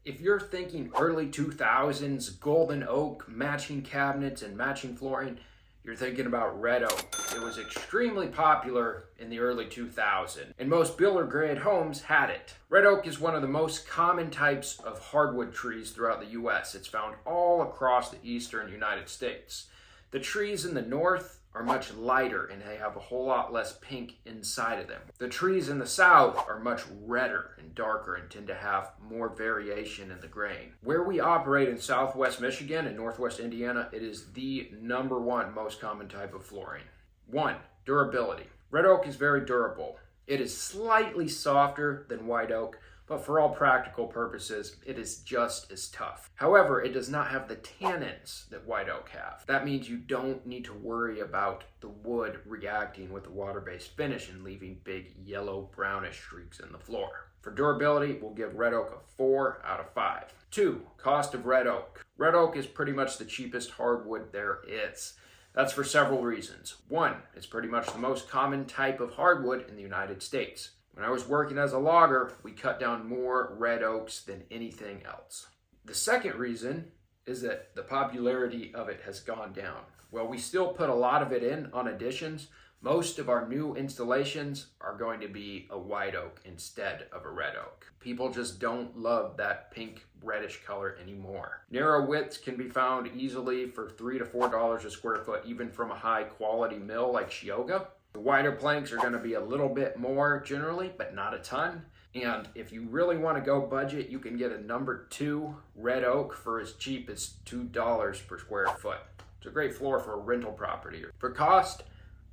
If you're thinking early 2000s, golden oak, matching cabinets, and matching flooring, you're thinking about red oak. It was extremely popular in the early 2000s, and most builder grade homes had it. Red oak is one of the most common types of hardwood trees throughout the US. It's found all across the eastern United States. The trees in the north are much lighter and they have a whole lot less pink inside of them. The trees in the south are much redder and darker and tend to have more variation in the grain. Where we operate in Southwest Michigan and Northwest Indiana, it is the #1 most common type of flooring. 1. Durability. Red oak is very durable. It is slightly softer than white oak, but for all practical purposes, it is just as tough. However, it does not have the tannins that white oak have. That means you don't need to worry about the wood reacting with the water-based finish and leaving big yellow brownish streaks in the floor. For durability, we'll give red oak a 4 out of 5. 2. Cost of red oak. Red oak is pretty much the cheapest hardwood there is. That's for several reasons. 1. It's pretty much the most common type of hardwood in the United States. When I was working as a logger, we cut down more red oaks than anything else. The second reason is that the popularity of it has gone down. While we still put a lot of it in on additions, most of our new installations are going to be a white oak instead of a red oak. People just don't love that pink reddish color anymore. Narrow widths can be found easily for $3 to $4 a square foot, even from a high quality mill like Shioga. The wider planks are going to be a little bit more generally, but not a ton. And if you really want to go budget, you can get a #2 red oak for as cheap as $2 per square foot. It's a great floor for a rental property. For cost,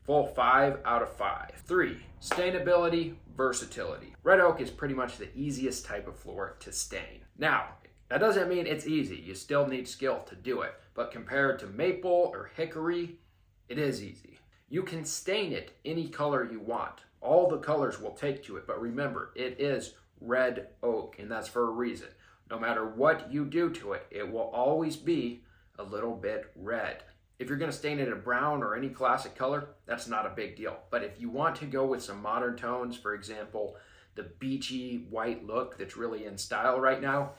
full 5 out of 5. 3. Stainability, versatility. Red oak is pretty much the easiest type of floor to stain. Now, that doesn't mean it's easy. You still need skill to do it. But compared to maple or hickory, it is easy. You can stain it any color you want. All the colors will take to it, but remember, it is red oak, and that's for a reason. No matter what you do to it, it will always be a little bit red. If you're going to stain it a brown or any classic color, that's not a big deal. But if you want to go with some modern tones, for example, the beachy white look that's really in style right now,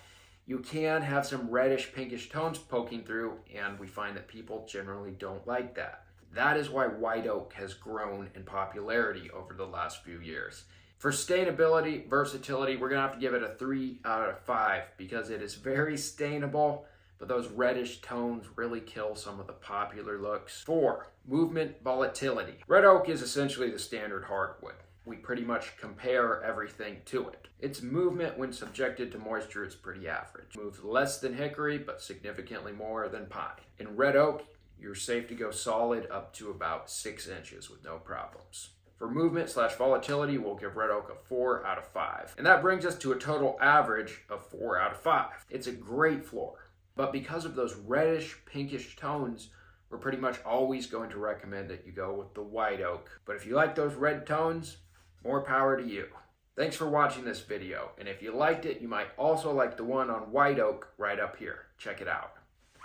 you can have some reddish pinkish tones poking through, and we find that people generally don't like that. That is why white oak has grown in popularity over the last few years. For stainability, versatility, we're going to have to give it a 3 out of 5 because it is very stainable, but those reddish tones really kill some of the popular looks. 4. Movement, volatility. Red oak is essentially the standard hardwood. We pretty much compare everything to it. Its movement when subjected to moisture is pretty average. It moves less than hickory, but significantly more than pine. In red oak, you're safe to go solid up to about 6 inches with no problems. For movement/volatility, we'll give red oak a 4 out of 5. And that brings us to a total average of 4 out of 5. It's a great floor, but because of those reddish, pinkish tones, we're pretty much always going to recommend that you go with the white oak. But if you like those red tones, more power to you. Thanks for watching this video, and if you liked it, you might also like the one on white oak right up here. Check it out.